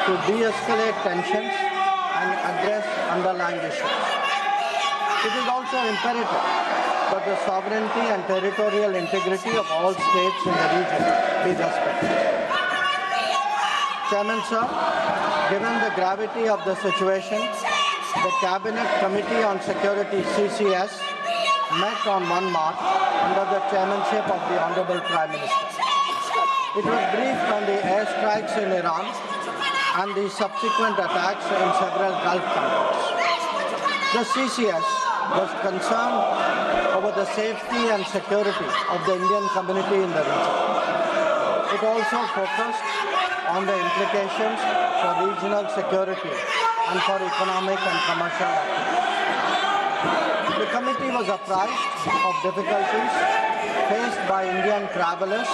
to de-escalate tensions and address underlying issues. It is also imperative that the sovereignty and territorial integrity of all states in the region be respected. Chairman, sir, given the gravity of the situation, the Cabinet Committee on Security (CCS) met on 1 March under the chairmanship of the Honorable Prime Minister. It was briefed on the airstrikes in Iran and the subsequent attacks in several Gulf countries. The CCS was concerned over the safety and security of the Indian community in the region. It also focused on the implications for regional security and for economic and commercial activities. The committee was apprised of difficulties faced by Indian travelers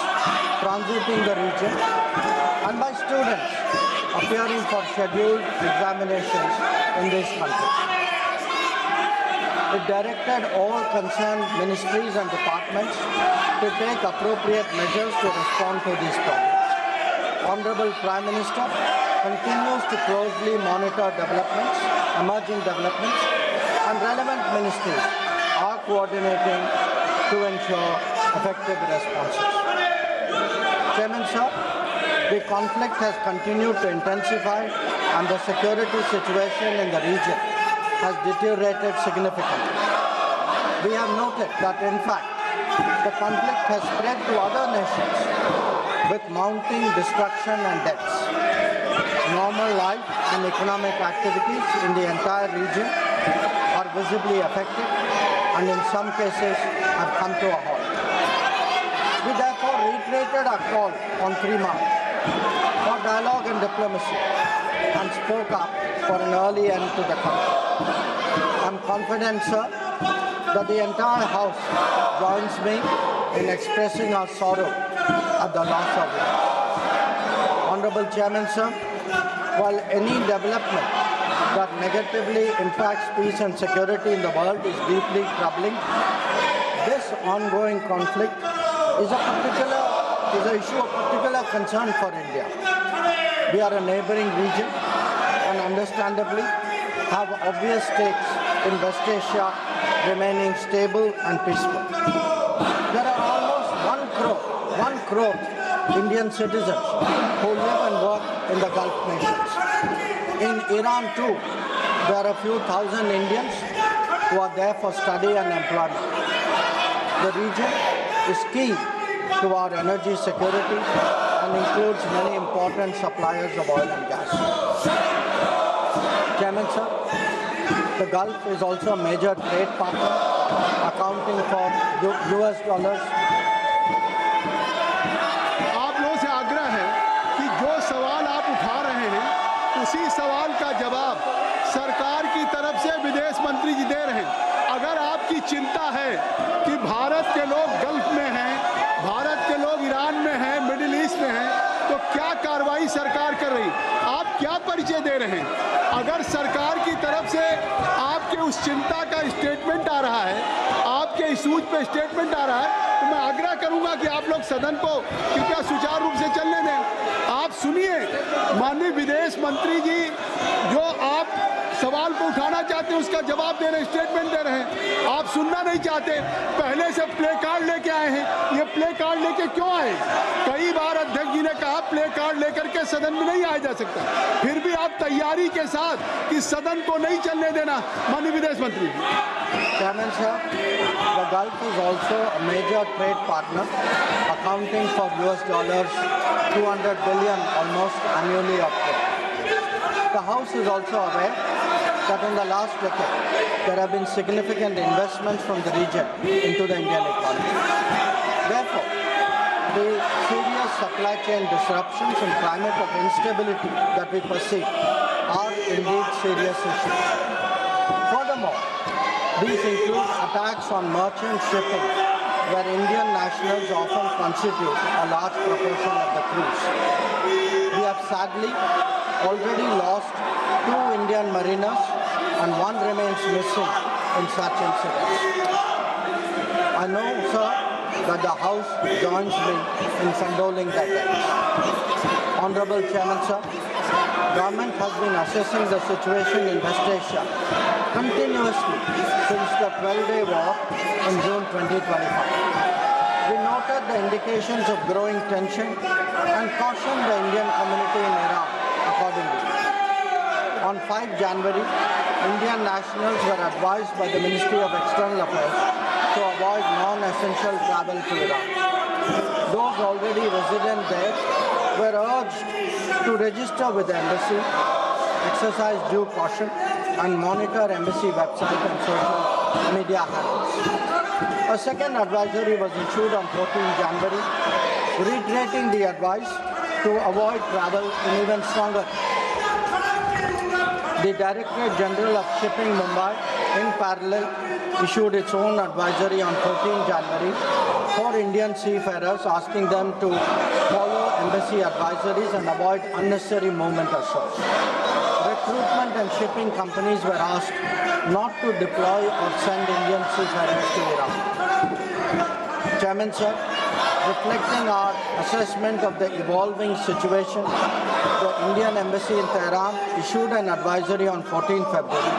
transiting the region and by students appearing for scheduled examinations in this country. It directed all concerned ministries and departments to take appropriate measures to respond to these problems. Honorable Prime Minister continues to closely monitor emerging developments, and relevant ministries are coordinating to ensure effective responses. Chairman, sir, the conflict has continued to intensify and the security situation in the region has deteriorated significantly. We have noted that, in fact, the conflict has spread to other nations with mounting destruction and deaths. Normal life and economic activities in the entire region are visibly affected and in some cases have come to a halt. We therefore reiterated our call on 3 March for dialogue and diplomacy and spoke up for an early end to the conflict. I am confident, sir, that the entire House joins me in expressing our sorrow at the loss of life. Honorable Chairman, sir, while any development that negatively impacts peace and security in the world is deeply troubling, this ongoing conflict is an issue of particular concern for India. We are a neighboring region and understandably have obvious stakes in West Asia remaining stable and peaceful. There are almost 1 crore Indian citizens who live and work in the Gulf nations. In Iran too, there are a few thousand Indians who are there for study and employment. The region is key to our energy security and includes many important suppliers of oil and gas. Chairman, sir, the Gulf is also a major trade partner, accounting for US dollars. आप लोगों से आग्रह है कि जो सवाल आप उठा रहे हैं उसी सवाल का जवाब सरकार की तरफ से विदेश मंत्री जी दे रहे हैं। अगर आपकी चिंता है कि भारत के लोग गल्फ में हैं, भारत के लोग ईरान में हैं, मिडिल ईस्ट में हैं, तो क्या कार्रवाई सरकार कर रही, आप क्या परिचय दे रहे हैं? अगर सरकार की तरफ से आपके उस चिंता का स्टेटमेंट आ रहा है, आपके इशूज पे स्टेटमेंट आ रहा है, तो मैं आग्रह करूंगा कि आप लोग सदन को कृपया सुचारू रूप से चलने दें। आप सुनिए, माननीय विदेश मंत्री जी जो आप सवाल को उठाना चाहते हैं उसका जवाब दे रहे हैं, स्टेटमेंट दे रहे हैं। आप सुनना नहीं चाहते, पहले से प्ले कार्ड लेके आए हैं। ये प्ले कार्ड लेके क्यों आए? कई बार अध्यक्ष जी ने कहा प्ले कार्ड लेकर के सदन में नहीं आया जा सकता, फिर भी आप तैयारी के साथ कि सदन को नहीं चलने देना। माननीय विदेश मंत्री Chairman, sir, the Gulf is also a major trade partner, accounting for US dollars 200 billion almost annually of trade. The House is also aware that in the last decade there have been significant investments from the region into the Indian economy. Therefore, the serious supply chain disruptions and climate of instability that we perceive are indeed serious issues. Furthermore, these include attacks on merchant shipping, where Indian nationals often constitute a large proportion of the crews. We have sadly already lost 2 Indian mariners and 1 remains missing in such incidents. I know, sir, that the House joins me in condoling their deaths. Honorable Chairman, sir, Government has been assessing the situation in West Asia continuously since the 12-day war in June 2025. We noted the indications of growing tension and cautioned the Indian community in Iran accordingly. On 5 January, Indian nationals were advised by the Ministry of External Affairs to avoid non-essential travel to Iran. Those already resident there were urged to register with the embassy, exercise due caution, and monitor embassy website and social media handles. A second advisory was issued on 14 January, reiterating the advice to avoid travel in even stronger. The Directorate General of Shipping Mumbai, in parallel, issued its own advisory on 14 January for Indian seafarers, asking them to follow embassy advisories and avoid unnecessary movement or shows. Recruitment and shipping companies were asked not to deploy or send Indian seafarers to Iran. Chairman sir, reflecting our assessment of the evolving situation, the Indian Embassy in Tehran issued an advisory on 14 February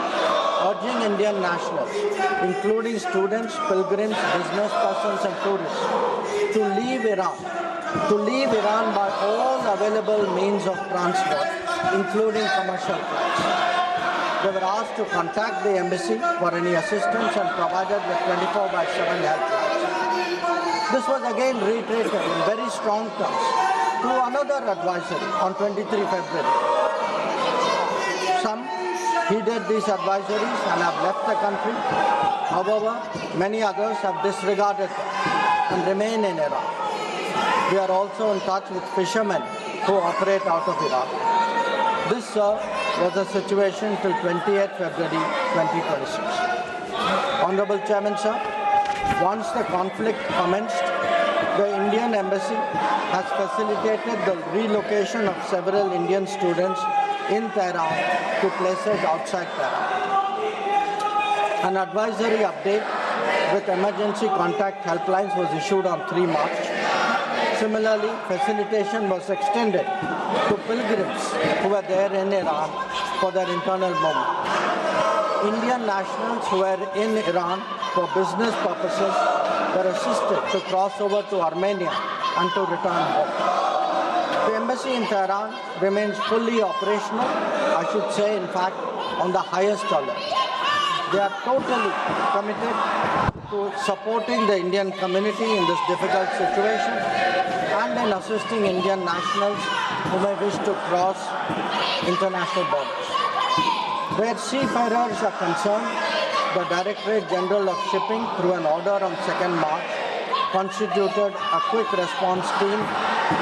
urging Indian nationals, including students, pilgrims, business persons and tourists, to leave Iran by all available means of transport, including commercial flights. They were asked to contact the embassy for any assistance and provided with 24/7 helplines. This was again reiterated in very strong terms through another advisory on 23 February. Some heeded these advisories and have left the country. However, many others have disregarded them and remain in Iran. We are also in touch with fishermen who operate out of Iran. This, sir, was the situation till 28 February 2026. Honorable Chairman, sir, once the conflict commenced, the Indian Embassy has facilitated the relocation of several Indian students in Tehran to places outside Tehran. An advisory update with emergency contact helplines was issued on 3 March. Similarly, facilitation was extended to pilgrims who were there in Iran for their internal movement. Indian nationals who were in Iran for business purposes were assisted to cross over to Armenia and to return home. The embassy in Tehran remains fully operational, I should say, in fact, on the highest alert. They are totally committed to supporting the Indian community in this difficult situation and in assisting Indian nationals who may wish to cross international borders. Where seafarers are concerned, the Directorate General of Shipping, through an order on 2nd March, constituted a quick response team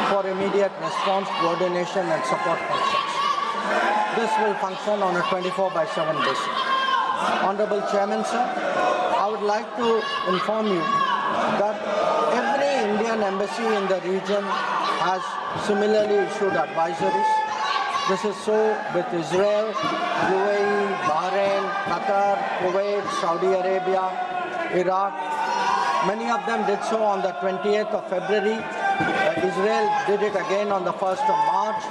for immediate response, coordination and support functions. This will function on a 24/7 basis. Honorable Chairman, sir, I would like to inform you that every Indian embassy in the region has similarly issued advisories. This is so with Israel, UAE, Bahrain, Qatar, Kuwait, Saudi Arabia, Iraq. Many of them did so on the 20th of February. Israel did it again on the 1st of March.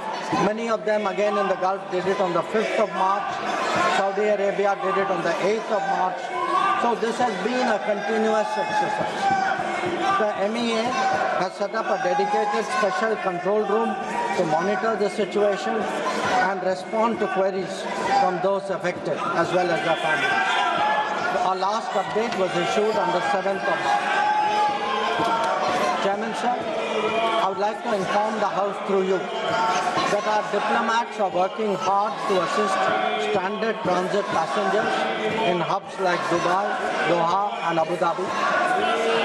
Many of them again in the Gulf did it on the 5th of March. Saudi Arabia did it on the 8th of March. So this has been a continuous exercise. The MEA has set up a dedicated special control room to monitor the situation and respond to queries from those affected as well as their families. Our last update was issued on the 7th of March. Chairman, sir, I would like to inform the House through you that our diplomats are working hard to assist standard transit passengers in hubs like Dubai, Doha and Abu Dhabi.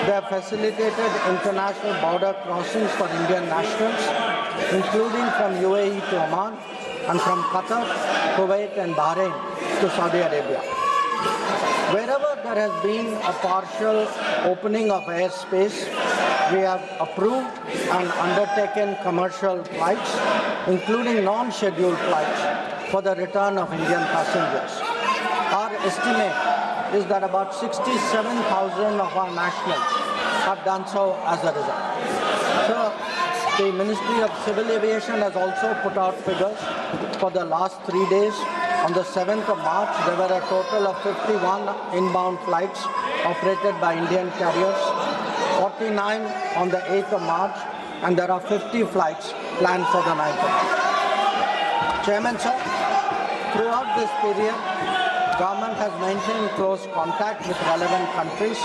They have facilitated international border crossings for Indian nationals, including from UAE to Oman and from Qatar, Kuwait and Bahrain to Saudi Arabia. Wherever there has been a partial opening of airspace, we have approved and undertaken commercial flights, including non-scheduled flights, for the return of Indian passengers. Our estimate is that about 67,000 of our nationals have done so as a result. So, the Ministry of Civil Aviation has also put out figures For the last 3 days, on the 7th of March, there were a total of 51 inbound flights operated by Indian carriers, 49 on the 8th of March, and there are 50 flights planned for the 9th of March. Chairman, sir, throughout this period, government has maintained close contact with relevant countries.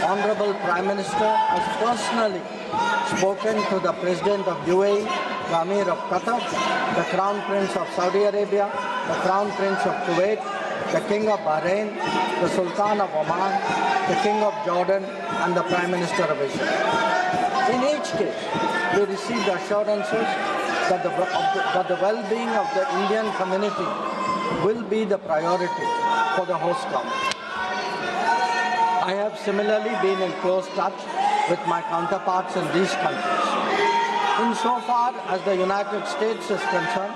Honorable Prime Minister has personally spoken to the President of UAE, the Amir of Qatar, the Crown Prince of Saudi Arabia, the Crown Prince of Kuwait, the King of Bahrain, the Sultan of Oman, the King of Jordan, and the Prime Minister of Israel. In each case, we received assurances that the well-being of the Indian community will be the priority for the host government. I have similarly been in close touch with my counterparts in these countries. Insofar as the United States is concerned,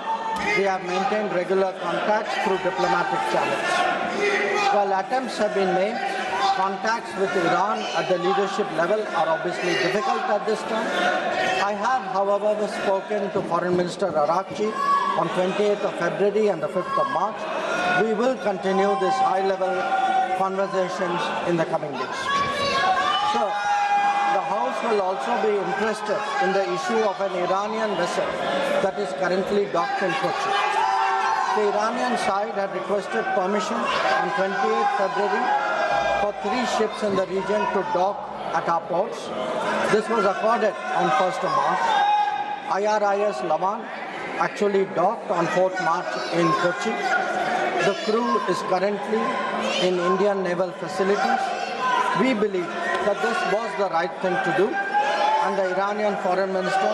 we have maintained regular contacts through diplomatic channels. While attempts have been made, contacts with Iran at the leadership level are obviously difficult at this time. I have, however, spoken to Foreign Minister Araghchi on 28th of February and the 5th of March. We will continue this high-level conversations in the coming days. So, the House will also be interested in the issue of an Iranian vessel that is currently docked in Kochi. The Iranian side had requested permission on 28th February for 3 ships in the region to dock at our ports. This was accorded on 1st of March. IRIS Lavan actually docked on 4th March in Kochi. The crew is currently in Indian naval facilities. We believe that this was the right thing to do, and the Iranian foreign minister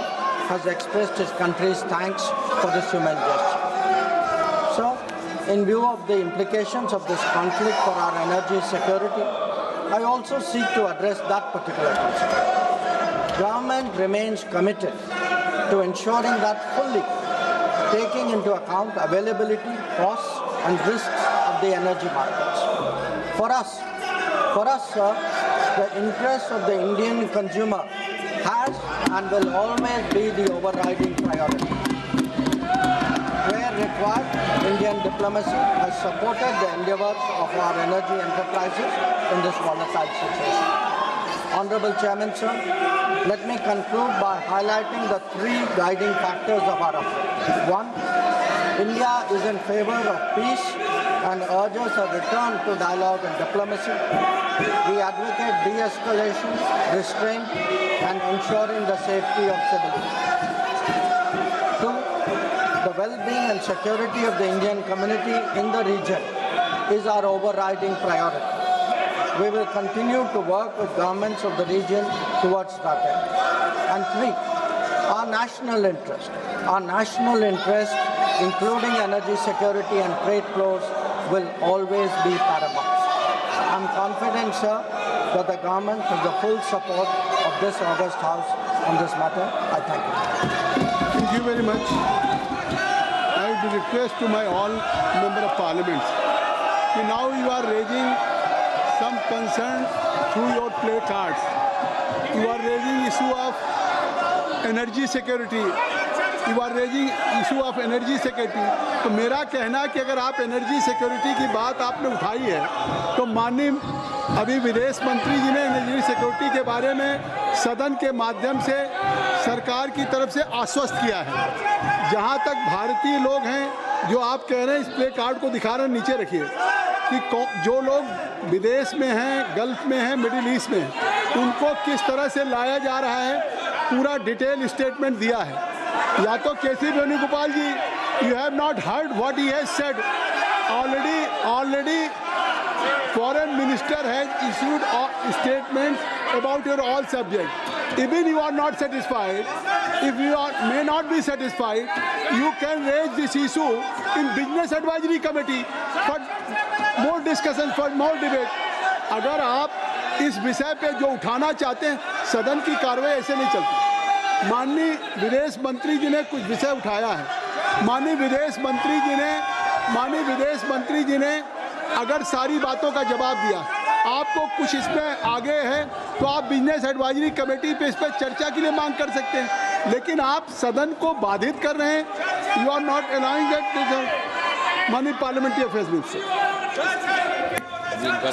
has expressed his country's thanks for this human gesture. So, in view of the implications of this conflict for our energy security, I also seek to address that particular concern. Government remains committed to ensuring that fully taking into account availability, costs, and risks of the energy markets. For us, sir, the interest of the Indian consumer has and will always be the overriding priority. Where required, Indian diplomacy has supported the endeavors of our energy enterprises in this volatile situation. Honorable Chairman, sir, let me conclude by highlighting the 3 guiding factors of our approach. 1, India is in favor of peace and urges a return to dialogue and diplomacy. We advocate de-escalation, restraint, and ensuring the safety of civilians. 2, the well-being and security of the Indian community in the region is our overriding priority. We will continue to work with governments of the region towards that end. And 3, our national interest, including energy security and trade flows, will always be paramount. I'm confident, sir, that the government has the full support of this august House on this matter. I thank you. Thank you very much. I would request to my all member of parliaments. Now you are raising some concern through your placards. You are raising issue of energy security. तो मेरा कहना है कि अगर आप energy security की बात आपने उठाई है तो माननीय अभी विदेश मंत्री जी ने एनर्जी सिक्योरिटी के बारे में सदन के माध्यम से सरकार की तरफ से आश्वस्त किया है। जहां तक भारतीय लोग हैं जो आप कह रहे हैं, इस प्ले कार्ड को दिखा रहे हैं, नीचे रखिए, कि जो लोग विदेश में हैं, गल्फ में हैं, मिडिल ईस्ट में हैं, उनको किस तरह से लाया जा रहा है, पूरा डिटेल स्टेटमेंट दिया है। या तो केसी वेणुगोपाल जी, you have not heard what he has said. Already foreign minister has issued statements about your all subject. Even you are not satisfied, if you may not be satisfied, you can raise this issue in business advisory committee for more discussion, for more debate. अगर आप इस विषय पे जो उठाना चाहते हैं, सदन की कार्रवाई ऐसे नहीं चलती। माननीय विदेश मंत्री जी ने कुछ विषय उठाया है। माननीय विदेश मंत्री जी ने अगर सारी बातों का जवाब दिया, आपको कुछ इसमें आगे है तो आप बिजनेस एडवाइजरी कमेटी पे इस पर चर्चा के लिए मांग कर सकते हैं, लेकिन आप सदन को बाधित कर रहे हैं। You are not allowing that, Mani Parliamentary Affairs Minister.